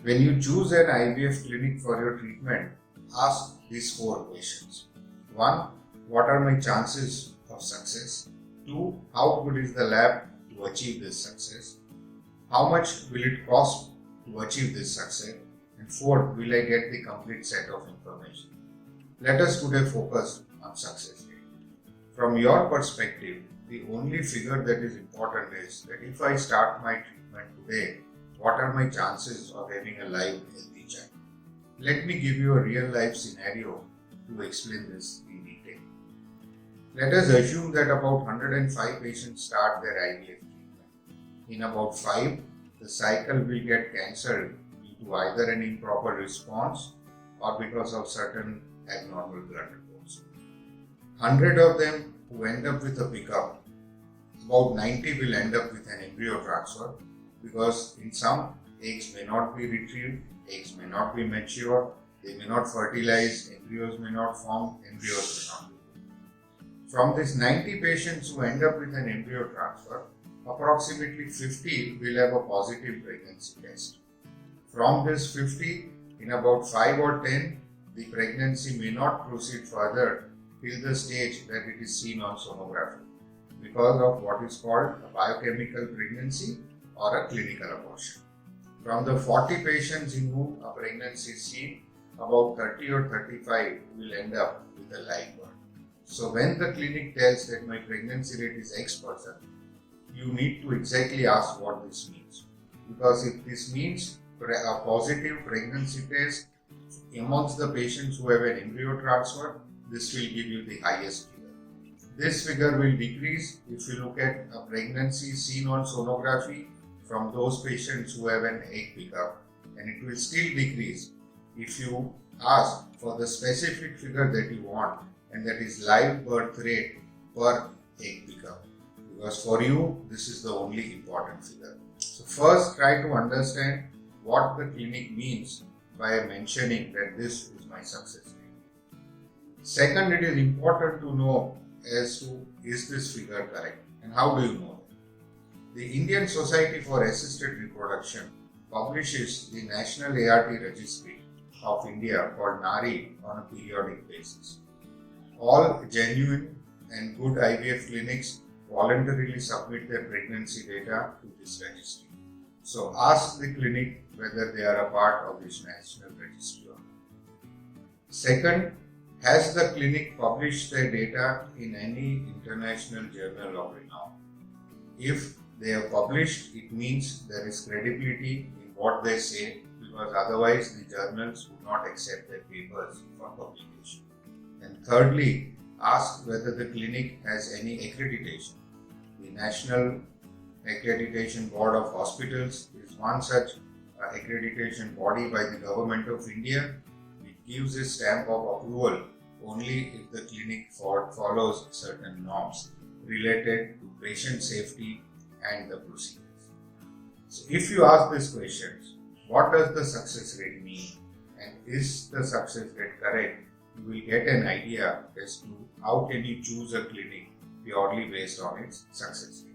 When you choose an IVF clinic for your treatment, ask these 4 questions. 1. What are my chances of success? 2. How good is the lab to achieve this success? How much will it cost to achieve this success? And 4. Will I get the complete set of information? Let us today focus on success rate. From your perspective, the only figure that is important is that if I start my treatment today, what are my chances of having a live healthy child? Let me give you a real life scenario to explain this in detail. Let us assume that about 105 patients start their IVF treatment. In about 5, the cycle will get cancelled due to either an improper response or because of certain abnormal blood reports. 100 of them who end up with a pickup, about 90 will end up with an embryo transfer because in some, eggs may not be retrieved, eggs may not be mature, they may not fertilize, embryos may not form, embryos may not be formed. From these 90 patients who end up with an embryo transfer, approximately 50 will have a positive pregnancy test. From this 50, in about 5 or 10, the pregnancy may not proceed further till the stage that it is seen on sonography because of what is called a biochemical pregnancy or a clinical abortion. From the 40 patients in whom a pregnancy is seen, about 30 or 35 will end up with a live birth. So when the clinic tells that my pregnancy rate is X%, you need to exactly ask what this means. Because if this means a positive pregnancy test amongst the patients who have an embryo transfer, this will give you the highest figure. This figure will decrease if you look at a pregnancy seen on sonography from those patients who have an egg pickup, and it will still decrease if you ask for the specific figure that you want, and that is live birth rate per egg pickup, because for you this is the only important figure. So first try to understand what the clinic means by mentioning that this is my success rate. Second, it is important to know as to is this figure correct, and how do you know that? The Indian Society for Assisted Reproduction publishes the National ART Registry of India called NARI on a periodic basis. All genuine and good IVF clinics voluntarily submit their pregnancy data to this registry. So ask the clinic whether they are a part of this national registry or not. Second, has the clinic published their data in any international journal of renown? If they have published, it means there is credibility in what they say, because otherwise the journals would not accept their papers for publication. And thirdly, ask whether the clinic has any accreditation. The National Accreditation Board of Hospitals is one such accreditation body by the Government of India. It gives a stamp of approval only if the clinic follows certain norms related to patient safety and the procedures. So if you ask these questions, what does the success rate mean, and is the success rate correct, you will get an idea as to how can you choose a clinic purely based on its success rate.